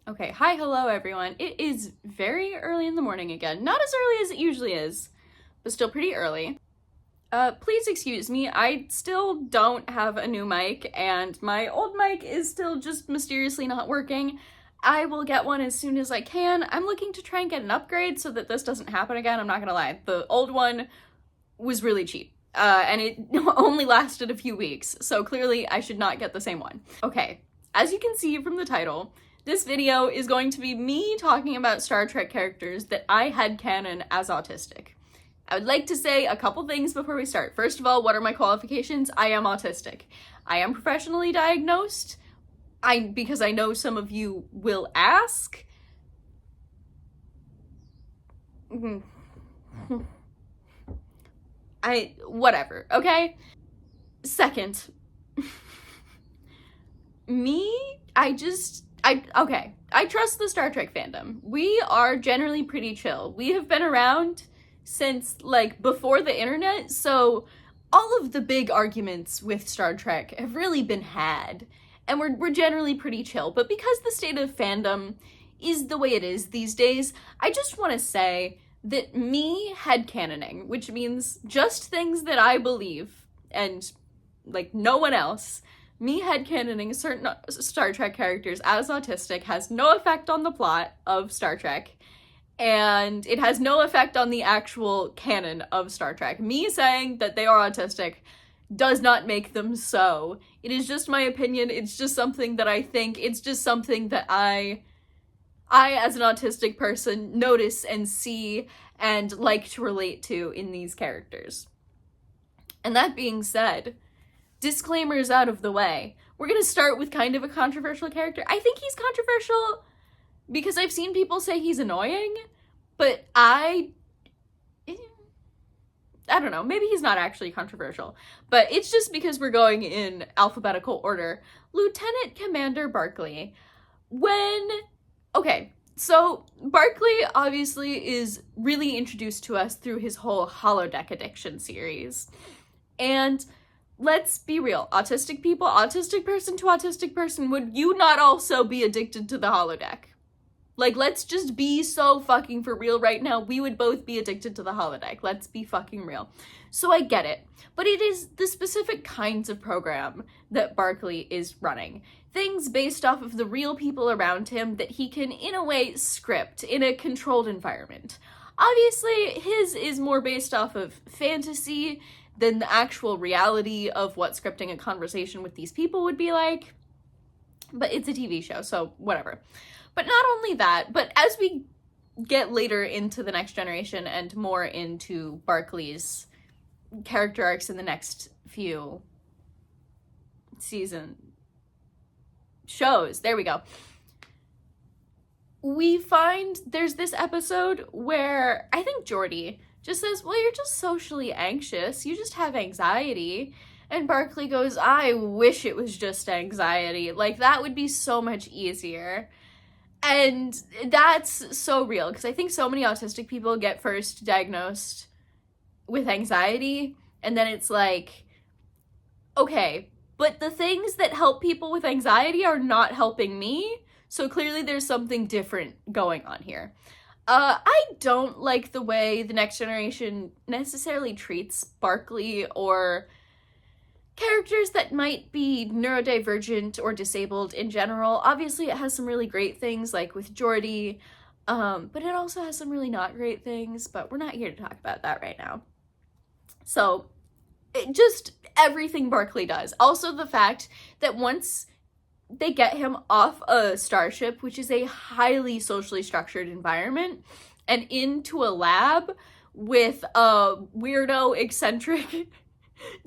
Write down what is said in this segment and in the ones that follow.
Okay, hi, hello everyone. It is very early in the morning again. Not as early as it usually is, but still pretty early. Please excuse me, I still don't have a new mic, and my old mic is still just mysteriously not working. I will get one as soon as I can. I'm looking to try and get an upgrade so that this doesn't happen again, I'm not gonna lie. The old one was really cheap. And it only lasted a few weeks, so clearly I should not get the same one. Okay, as you can see from the title, this video is going to be me talking about Star Trek characters that I headcanon as autistic. I would like to say a couple things before we start. First of all, what are my qualifications? I am autistic. I am professionally diagnosed. Because I know some of you will ask. Whatever, okay? Second, I trust the Star Trek fandom. We are generally pretty chill. We have been around since, like, before the internet, so all of the big arguments with Star Trek have really been had, and we're generally pretty chill. But because the state of fandom is the way it is these days, I just want to say that me headcanoning, which means just things that I believe, and, like, no one else, me headcanoning certain Star Trek characters as autistic has no effect on the plot of Star Trek, and it has no effect on the actual canon of Star Trek. Me saying that they are autistic does not make them so. It is just my opinion, it's just something that I think, it's just something that I as an autistic person notice and see and like to relate to in these characters. And that being said, disclaimers out of the way, we're gonna start with kind of a controversial character. I think he's controversial because I've seen people say he's annoying, but I don't know, maybe he's not actually controversial, but it's just because we're going in alphabetical order. Lieutenant Commander Barclay. Okay, so Barclay obviously is really introduced to us through his whole holodeck addiction series. And let's be real, autistic people, autistic person to autistic person, would you not also be addicted to the holodeck? Like, let's just be so fucking for real right now. We would both be addicted to the holodeck. Let's be fucking real. So I get it. But it is the specific kinds of program that Barclay is running. Things based off of the real people around him that he can, in a way, script in a controlled environment. Obviously, his is more based off of fantasy than the actual reality of what scripting a conversation with these people would be like. But it's a TV show, so whatever. But not only that, but as we get later into the Next Generation and more into Barclay's character arcs in the next few shows, there we go, we find there's this episode where I think Geordi just says, well, you're just socially anxious, you just have anxiety. And Barclay goes, I wish it was just anxiety. Like, that would be so much easier. And that's so real, because I think so many autistic people get first diagnosed with anxiety, and then it's like, okay, but the things that help people with anxiety are not helping me, so clearly there's something different going on here. I don't like the way the Next Generation necessarily treats Barclay or characters that might be neurodivergent or disabled in general. Obviously, it has some really great things, like with Geordi, but it also has some really not great things, but we're not here to talk about that right now. So, just everything Barclay does. Also, the fact that once they get him off a starship, which is a highly socially structured environment, and into a lab with a weirdo, eccentric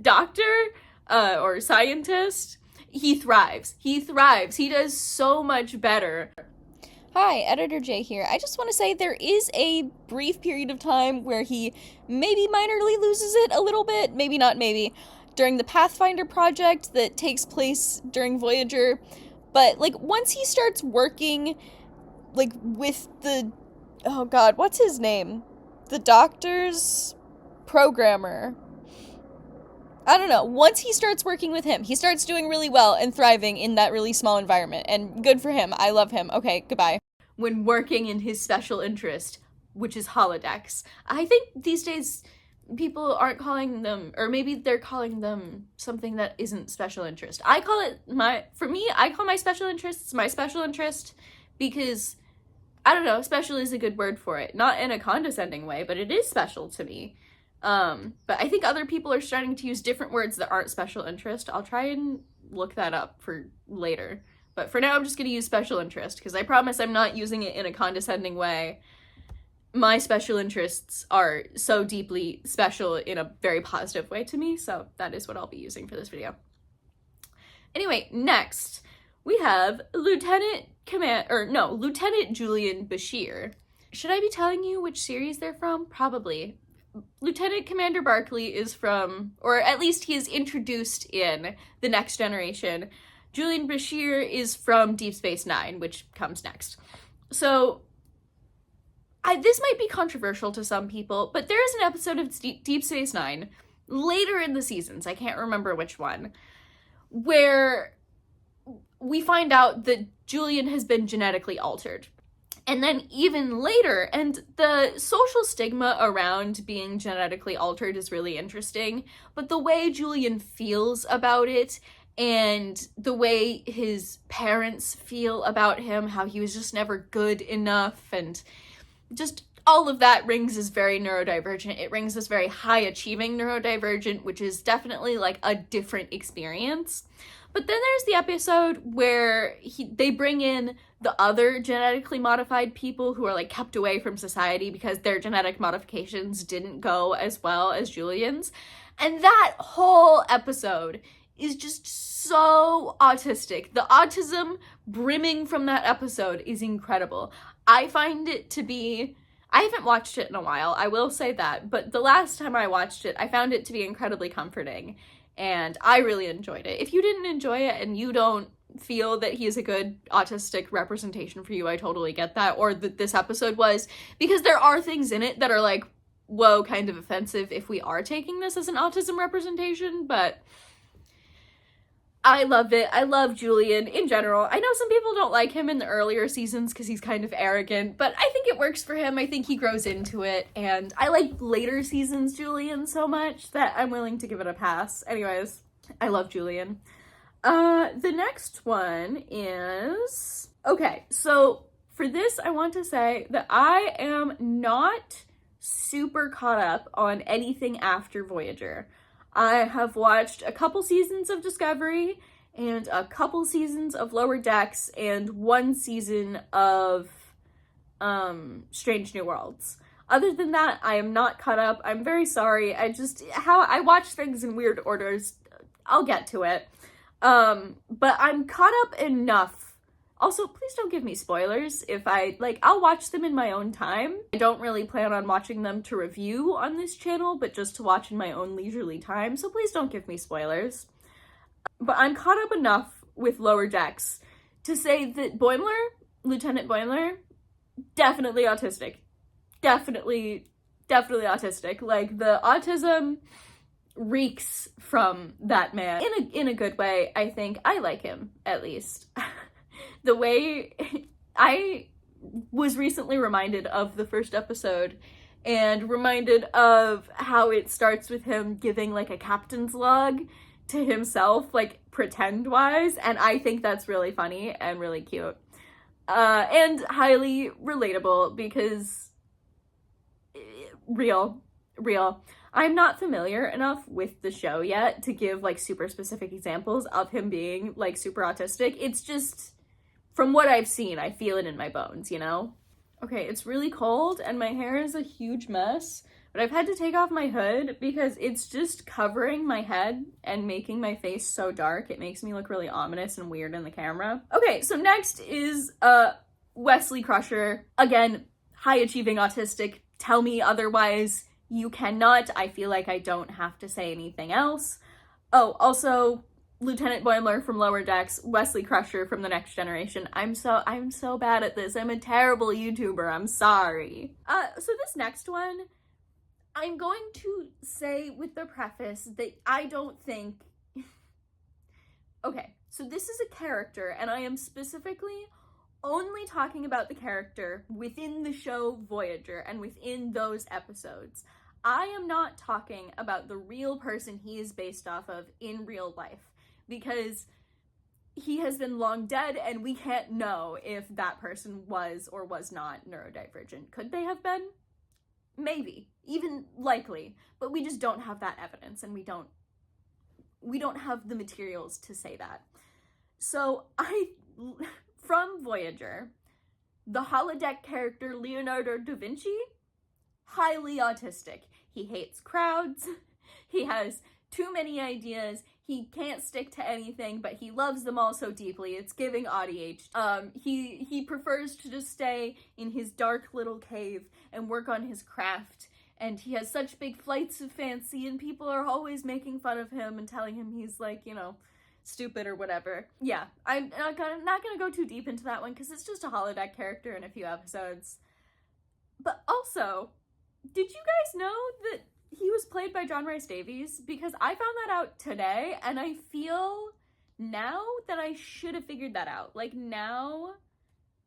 doctor, or scientist, he thrives. He thrives. He does so much better. Hi, Editor J here. I just want to say there is a brief period of time where he maybe minorly loses it a little bit, maybe not maybe, during the Pathfinder project that takes place during Voyager. But, like, once he starts working, like, with the, oh god, what's his name? The Doctor's programmer. I don't know. Once he starts working with him, he starts doing really well and thriving in that really small environment. And good for him. I love him. Okay, goodbye. When working in his special interest, which is holodecks. I think these days people aren't calling them, or maybe they're calling them something that isn't special interest. I call it I call my special interests my special interest because, I don't know, special is a good word for it. Not in a condescending way, but it is special to me. But I think other people are starting to use different words that aren't special interest. I'll try and look that up for later. But for now, I'm just going to use special interest because I promise I'm not using it in a condescending way. My special interests are so deeply special in a very positive way to me, so that is what I'll be using for this video. Anyway, next, we have Lieutenant Julian Bashir. Should I be telling you which series they're from? Probably. Lieutenant Commander Barkley is from, or at least he is introduced in The Next Generation. Julian Bashir is from Deep Space Nine, which comes next. So, this might be controversial to some people, but there is an episode of Deep Space Nine, later in the seasons, I can't remember which one, where we find out that Julian has been genetically altered. And then even later, and the social stigma around being genetically altered is really interesting, but the way Julian feels about it and the way his parents feel about him, how he was just never good enough, and just all of that rings as very neurodivergent. It rings as very high-achieving neurodivergent, which is definitely like a different experience. But then there's the episode where they bring in the other genetically modified people who are like kept away from society because their genetic modifications didn't go as well as Julian's. And that whole episode is just so autistic. The autism brimming from that episode is incredible. I find it to be, I haven't watched it in a while, I will say that, but the last time I watched it, I found it to be incredibly comforting. And I really enjoyed it. If you didn't enjoy it and you don't feel that he is a good autistic representation for you, I totally get that. Or that this episode was, because there are things in it that are like, whoa, kind of offensive if we are taking this as an autism representation, but I loved it. I love Julian in general. I know some people don't like him in the earlier seasons because he's kind of arrogant, but I think it works for him. I think he grows into it, and I like later seasons Julian so much that I'm willing to give it a pass. Anyways, I love Julian. The next one is... Okay, so for this, I want to say that I am not super caught up on anything after Voyager. I have watched a couple seasons of Discovery and a couple seasons of Lower Decks and one season of Strange New Worlds. Other than that, I am not caught up. I'm very sorry. How I watch things in weird orders. I'll get to it. But I'm caught up enough. Also, please don't give me spoilers if I'll watch them in my own time. I don't really plan on watching them to review on this channel, but just to watch in my own leisurely time, so please don't give me spoilers. But I'm caught up enough with Lower Decks to say that Lieutenant Boimler, definitely autistic. Definitely autistic. Like, the autism reeks from that man. In a good way, I think. I like him, at least. The way I was recently reminded of the first episode and reminded of how it starts with him giving like a captain's log to himself, like pretend-wise, and I think that's really funny and really cute. And highly relatable because real. I'm not familiar enough with the show yet to give like super specific examples of him being like super autistic. It's just, from what I've seen, I feel it in my bones, you know? Okay, it's really cold and my hair is a huge mess, but I've had to take off my hood because it's just covering my head and making my face so dark. It makes me look really ominous and weird in the camera. Okay, so next is Wesley Crusher. Again, high-achieving autistic. Tell me otherwise. You cannot. I feel like I don't have to say anything else. Oh, also, Lieutenant Boimler from Lower Decks, Wesley Crusher from The Next Generation. I'm so bad at this. I'm a terrible YouTuber. I'm sorry. So this next one, I'm going to say with the preface that I don't think... Okay, so this is a character, and I am specifically only talking about the character within the show Voyager and within those episodes. I am not talking about the real person he is based off of in real life, because he has been long dead and we can't know if that person was or was not neurodivergent. Could they have been? Maybe. Even likely. But we just don't have that evidence, and we don't have the materials to say that. So from Voyager, the holodeck character Leonardo da Vinci, highly autistic. He hates crowds. He has too many ideas. He can't stick to anything, but he loves them all so deeply. It's giving ADHD. He prefers to just stay in his dark little cave and work on his craft. And he has such big flights of fancy, and people are always making fun of him and telling him he's like, stupid or whatever. Yeah, I'm not gonna go too deep into that one because it's just a holodeck character in a few episodes. But also, did you guys know that he was played by John Rhys Davies? Because I found that out today, and I feel now that I should have figured that out. Like, now,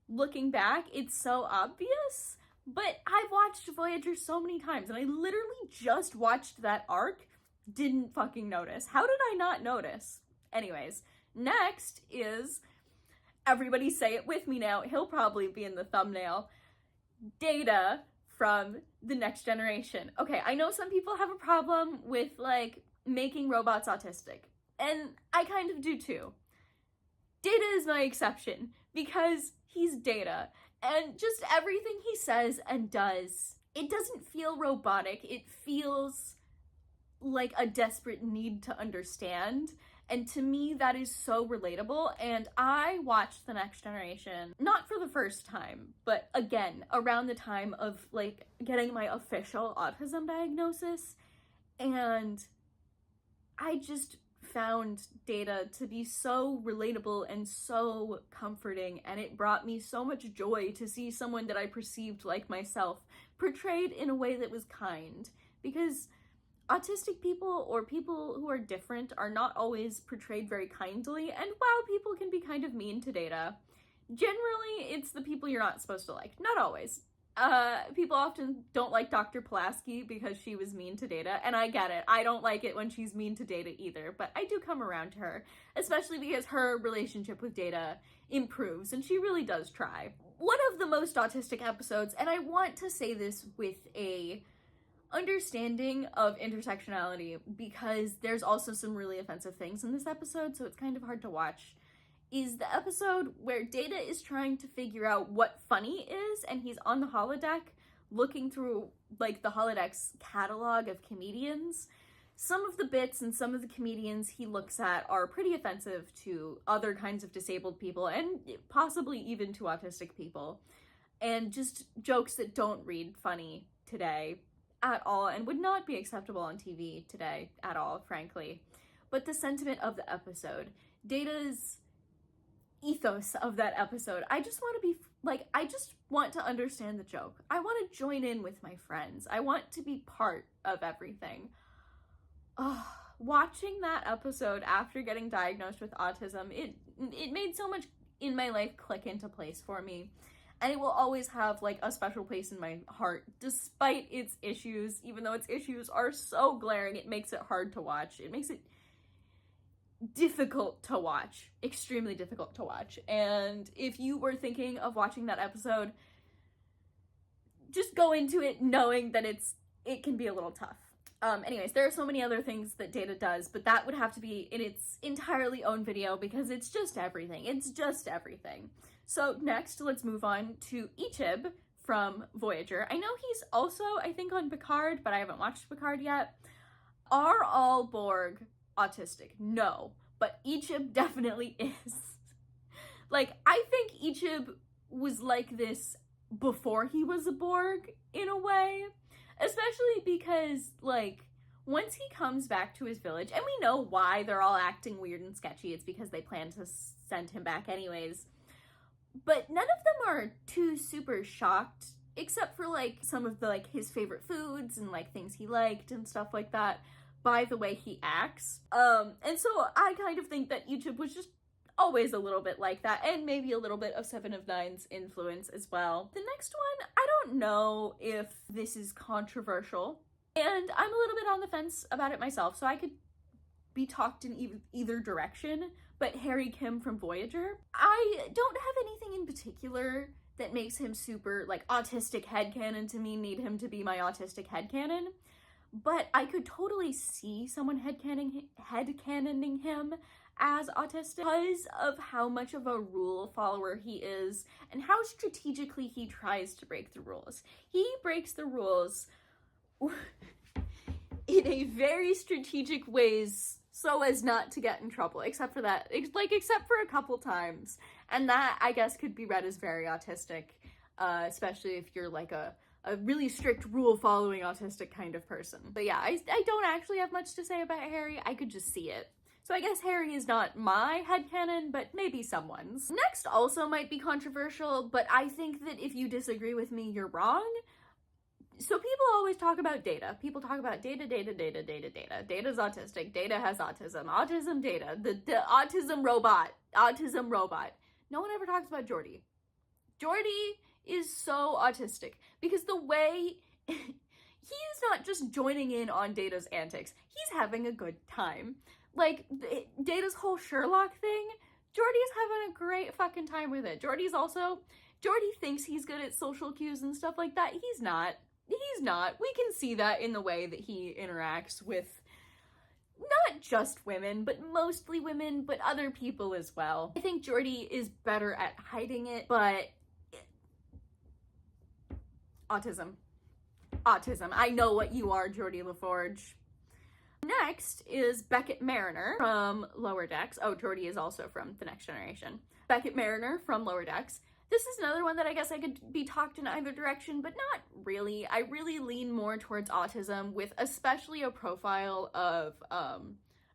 looking back, it's so obvious. But I've watched Voyager so many times, and I literally just watched that arc, didn't fucking notice. How did I not notice? Anyways, next is, everybody say it with me now, he'll probably be in the thumbnail, Data from The Next Generation. Okay, I know some people have a problem with, like, making robots autistic, and I kind of do too. Data is my exception, because he's Data, and just everything he says and does, it doesn't feel robotic, it feels like a desperate need to understand. And to me, that is so relatable. And I watched The Next Generation, not for the first time, but again, around the time of, like, getting my official autism diagnosis. And I just found Data to be so relatable and so comforting. And it brought me so much joy to see someone that I perceived like myself portrayed in a way that was kind. Because autistic people or people who are different are not always portrayed very kindly, and while people can be kind of mean to Data, generally it's the people you're not supposed to like. Not always. People often don't like Dr. Pulaski because she was mean to Data, and I get it. I don't like it when she's mean to Data either, but I do come around to her, especially because her relationship with Data improves, and she really does try. One of the most autistic episodes, and I want to say this with a understanding of intersectionality, because there's also some really offensive things in this episode, so it's kind of hard to watch, is the episode where Data is trying to figure out what funny is, and he's on the holodeck looking through, like, the holodeck's catalog of comedians. Some of the bits and some of the comedians he looks at are pretty offensive to other kinds of disabled people, and possibly even to autistic people, and just jokes that don't read funny today at all, and would not be acceptable on TV today at all, frankly. But the sentiment of the episode, Data's ethos of that episode, I just want to be, like, I just want to understand the joke. I want to join in with my friends. I want to be part of everything. Watching that episode after getting diagnosed with autism, it made so much in my life click into place for me. And it will always have, like, a special place in my heart, despite its issues. Even though its issues are so glaring, it makes it hard to watch. It makes it difficult to watch. Extremely difficult to watch. And if you were thinking of watching that episode, just go into it knowing that it can be a little tough. Anyways, there are so many other things that Data does, but that would have to be in its entirely own video because it's just everything. It's just everything. So next, let's move on to Ichib from Voyager. I know he's also, I think, on Picard, but I haven't watched Picard yet. Are all Borg autistic? No, but Ichib definitely is. Like, I think Ichib was like this before he was a Borg, in a way. Especially because, like, once he comes back to his village, and we know why they're all acting weird and sketchy, it's because they plan to send him back anyways, but none of them are too super shocked except for like some of the like his favorite foods and like things he liked and stuff like that, by the way he acts. And so I kind of think that Egypt was just always a little bit like that, and maybe a little bit of Seven of Nine's influence as well. The next one, I don't know if this is controversial, and I'm a little bit on the fence about it myself, so I could be talked in either direction, but Harry Kim from Voyager. I don't have anything in particular that makes him super, like, autistic headcanon to me, need him to be my autistic headcanon, but I could totally see someone headcanoning him as autistic because of how much of a rule follower he is and how strategically he tries to break the rules. He breaks the rules in a very strategic ways so as not to get in trouble, except for a couple times. And that, I guess, could be read as very autistic, especially if you're like a really strict rule-following autistic kind of person. But yeah, I don't actually have much to say about Harry. I could just see it. So I guess Harry is not my headcanon, but maybe someone's. Next also might be controversial, but I think that if you disagree with me, you're wrong. So people always talk about Data. People talk about Data. Data's autistic. Data has autism. Autism Data. The autism robot. No one ever talks about Geordi. Geordi is so autistic because the way he's not just joining in on Data's antics, he's having a good time. Like, Data's whole Sherlock thing, Geordi's having a great fucking time with it. Geordi thinks he's good at social cues and stuff like that. He's not. We can see that in the way that he interacts with not just women, but mostly women, but other people as well. I think Geordi is better at hiding it, but autism. I know what you are, Geordi LaForge. Next is Beckett Mariner from Lower Decks. Oh, Geordi is also from The Next Generation. Beckett Mariner from Lower Decks. This is another one that I guess I could be talked in either direction, but not really. I really lean more towards autism, with especially a profile of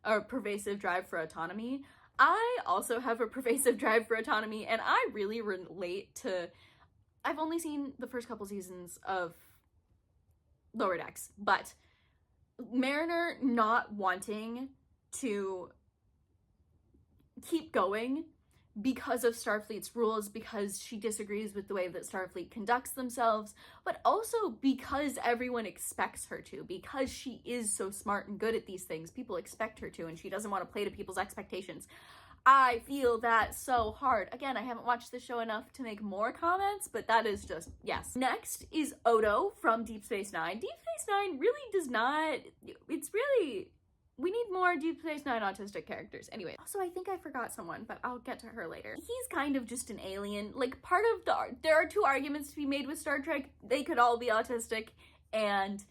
a pervasive drive for autonomy. I also have a pervasive drive for autonomy, and I really relate to... I've only seen the first couple seasons of Lower Decks, but Mariner not wanting to keep going because of Starfleet's rules, because she disagrees with the way that Starfleet conducts themselves, but also because everyone expects her to, because she is so smart and good at these things. People expect her to, and she doesn't want to play to people's expectations. I feel that so hard. Again, I haven't watched the show enough to make more comments, but that is just, yes. Next is Odo from Deep Space Nine. Deep Space Nine really does not, we need more Deep Space Nine autistic characters. Anyway, also I think I forgot someone, but I'll get to her later. He's kind of just an alien. Like, there are two arguments to be made with Star Trek. They could all be autistic, and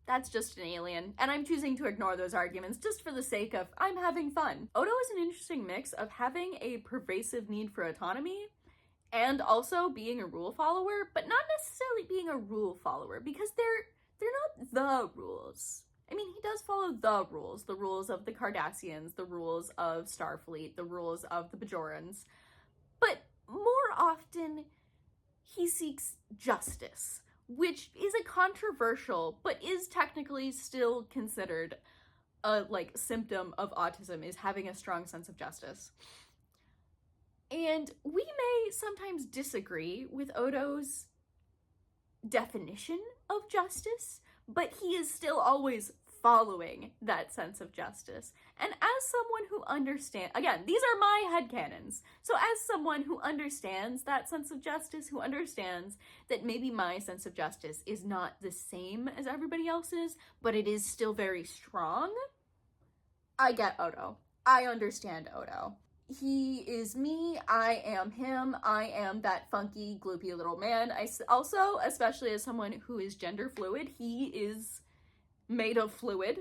that's just an alien, and I'm choosing to ignore those arguments just for the sake of I'm having fun. Odo is an interesting mix of having a pervasive need for autonomy and also being a rule follower, but not necessarily being a rule follower, because they're not the rules. I mean, he does follow the rules of the Cardassians, the rules of Starfleet, the rules of the Bajorans, but more often he seeks justice, which is a controversial, but is technically still considered a, like, symptom of autism, is having a strong sense of justice. And we may sometimes disagree with Odo's definition of justice, but he is still always following that sense of justice. And as someone who understands, again, these are my headcanons, so as someone who understands that sense of justice, who understands that maybe my sense of justice is not the same as everybody else's, but it is still very strong, I get Odo. I understand Odo. He is me, I am him, I am that funky, gloopy little man. Also, especially as someone who is gender fluid, he is made of fluid.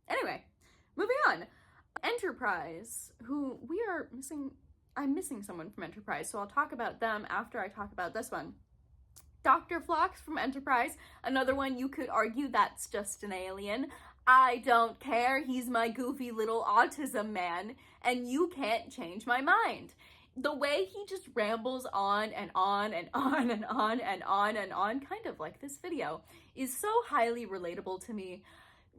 Anyway, moving on. Enterprise, who we are missing, I'm missing someone from Enterprise, so I'll talk about them after I talk about this one. Dr. Phlox from Enterprise, another one you could argue that's just an alien. I don't care. He's my goofy little autism man, and you can't change my mind. The way he just rambles on and on and on and on and on and on, kind of like this video, is so highly relatable to me.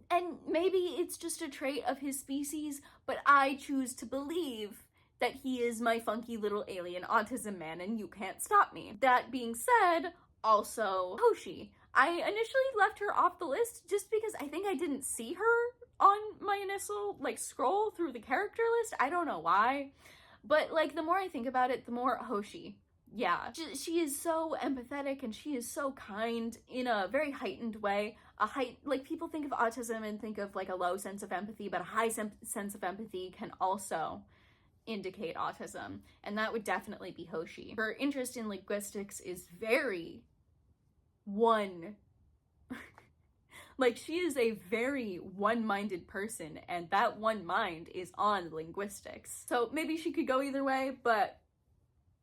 And maybe it's just a trait of his species, but I choose to believe that he is my funky little alien autism man and you can't stop me. That being said, also Hoshi. I initially left her off the list just because I think I didn't see her on my initial scroll through the character list. I don't know why. But the more I think about it, the more Hoshi. Yeah, she is so empathetic and she is so kind in a very heightened way. People think of autism and think of a low sense of empathy, but a high sense of empathy can also indicate autism, and that would definitely be Hoshi. Her interest in linguistics is very one. She is a very one-minded person, and that one mind is on linguistics. So maybe she could go either way, but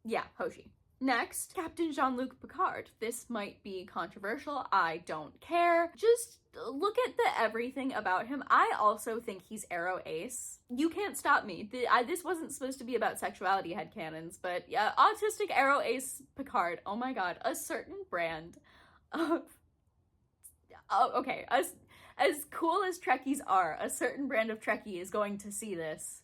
yeah, Hoshi. Next, Captain Jean-Luc Picard. This might be controversial, I don't care. Just look at the everything about him. I also think he's Arrow Ace. You can't stop me. This wasn't supposed to be about sexuality headcanons, but yeah, autistic Arrow Ace Picard. Oh my god, a certain brand of... Oh, okay, as cool as Trekkies are, a certain brand of Trekkie is going to see this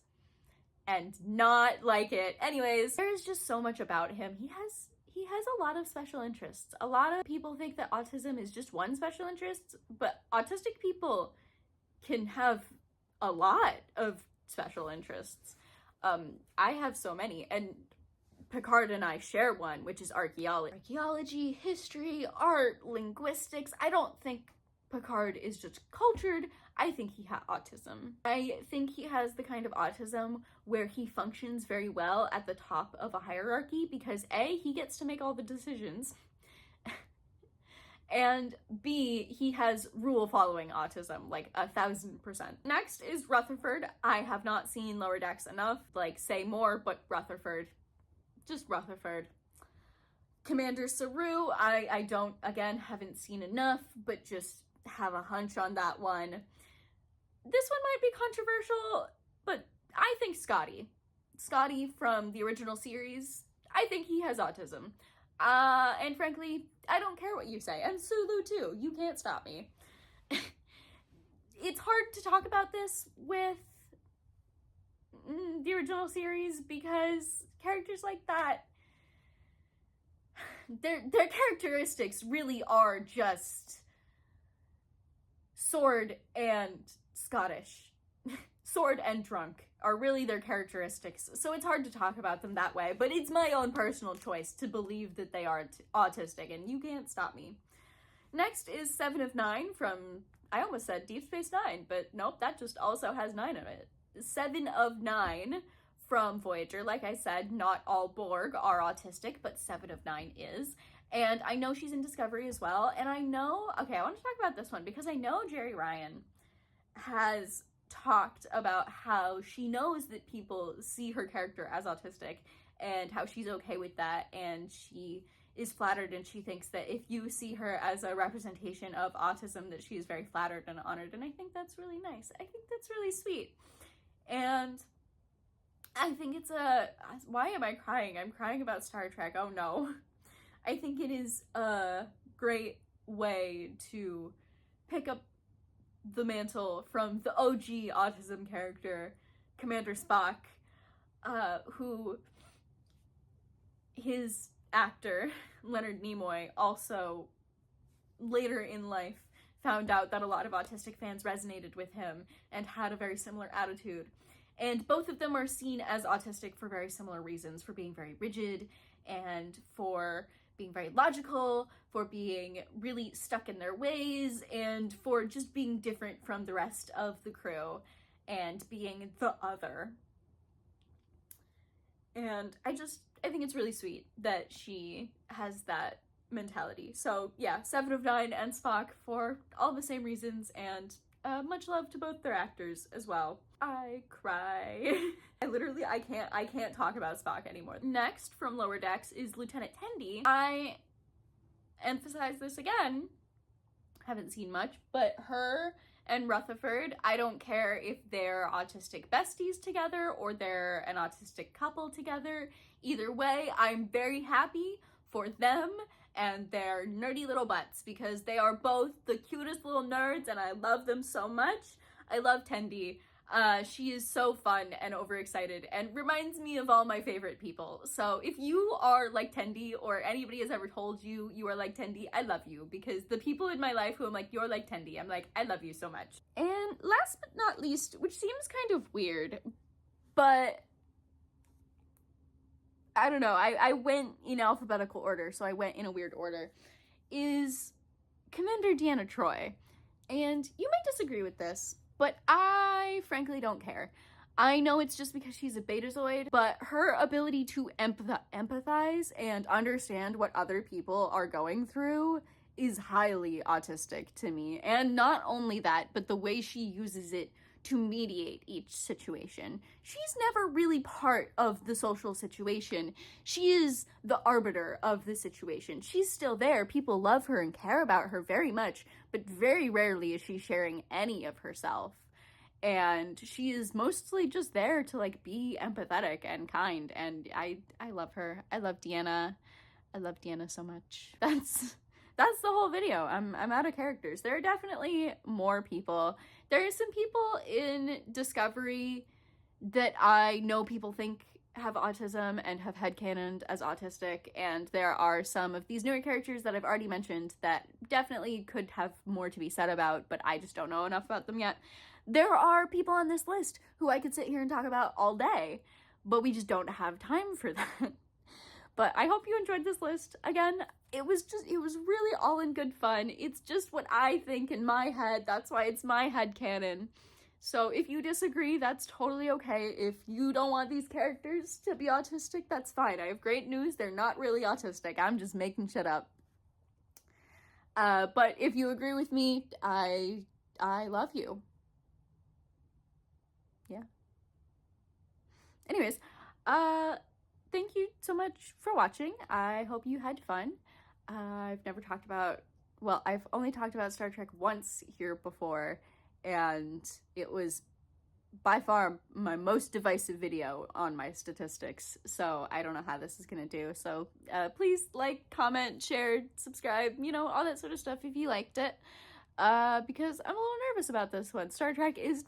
and not like it. Anyways, there's just so much about him. He has a lot of special interests. A lot of people think that autism is just one special interest, but autistic people can have a lot of special interests. I have so many, and Picard and I share one, which is archaeology. Archaeology, history, art, linguistics. I don't think Picard is just cultured. I think he has autism. I think he has the kind of autism where he functions very well at the top of a hierarchy because A, he gets to make all the decisions, and B, he has rule-following autism, 1,000%. Next is Rutherford. I have not seen Lower Decks enough, say more, but Rutherford. Just Rutherford. Commander Saru, I don't, again, haven't seen enough, but just have a hunch on that one. This one might be controversial, but I think Scotty. Scotty from the original series, I think he has autism. And frankly, I don't care what you say. And Sulu too, you can't stop me. It's hard to talk about this with the original series because characters like that, their characteristics really are just Sword and Scottish. Sword and drunk are really their characteristics, so it's hard to talk about them that way, but it's my own personal choice to believe that they are autistic, and you can't stop me. Next is 7 of 9 from, I almost said Deep Space Nine, but nope, that just also has 9 of it. 7 of 9 from Voyager. Like I said, not all Borg are autistic, but 7 of 9 is. And I know she's in Discovery as well, and I know, okay, I want to talk about this one because I know Jerry Ryan has talked about how she knows that people see her character as autistic and how she's okay with that, and she is flattered and she thinks that if you see her as a representation of autism that she is very flattered and honored, and I think that's really nice. I think that's really sweet. And I think it's why am I crying? I'm crying about Star Trek. Oh no. I think it is a great way to pick up the mantle from the OG autism character, Commander Spock, who his actor, Leonard Nimoy, also later in life found out that a lot of autistic fans resonated with him and had a very similar attitude. And both of them are seen as autistic for very similar reasons, for being very rigid and for being very logical, for being really stuck in their ways, and for just being different from the rest of the crew and being the other. And I think it's really sweet that she has that mentality. So yeah, 7 of 9 and Spock for all the same reasons, and much love to both their actors as well. I cry. I can't talk about Spock anymore. Next from Lower Decks is Lieutenant Tendi. I emphasize this again, haven't seen much, but her and Rutherford. I don't care if they're autistic besties together or they're an autistic couple together. Either way, I'm very happy for them and their nerdy little butts because they are both the cutest little nerds and I love them so much. I love Tendi. She is so fun and overexcited and reminds me of all my favorite people. So if you are like Tendi or anybody has ever told you you are like Tendi, I love you because the people in my life who I'm like, you're like Tendi, I'm like, I love you so much. And last but not least, which seems kind of weird, but I don't know, I went in alphabetical order, so I went in a weird order, is Commander Deanna Troi. And you might disagree with this, but I frankly don't care. I know it's just because she's a betazoid, but her ability to empathize and understand what other people are going through is highly autistic to me. And not only that, but the way she uses it to mediate each situation. She's never really part of the social situation. She is the arbiter of the situation. She's still there. People love her and care about her very much, but very rarely is she sharing any of herself. And she is mostly just there to like be empathetic and kind. And I love her. I love Deanna. I love Deanna so much. That's the whole video. I'm out of characters. There are definitely more people. There are some people in Discovery that I know people think have autism and have headcanoned as autistic, and there are some of these newer characters that I've already mentioned that definitely could have more to be said about, but I just don't know enough about them yet. There are people on this list who I could sit here and talk about all day, but we just don't have time for that. But I hope you enjoyed this list. Again, it was really all in good fun. It's just what I think in my head. That's why it's my headcanon. So if you disagree, that's totally okay. If you don't want these characters to be autistic, that's fine. I have great news. They're not really autistic. I'm just making shit up. But if you agree with me, I love you. Yeah. Anyways, thank you so much for watching. I hope you had fun. I've only talked about Star Trek once here before, and it was by far my most divisive video on my statistics, so I don't know how this is gonna do. So please like, comment, share, subscribe, all that sort of stuff if you liked it, because I'm a little nervous about this one. Star Trek is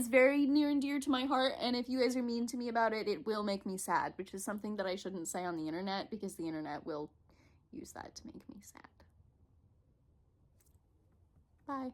very near and dear to my heart, and if you guys are mean to me about it, it will make me sad, which is something that I shouldn't say on the internet, because the internet will use that to make me sad. Bye.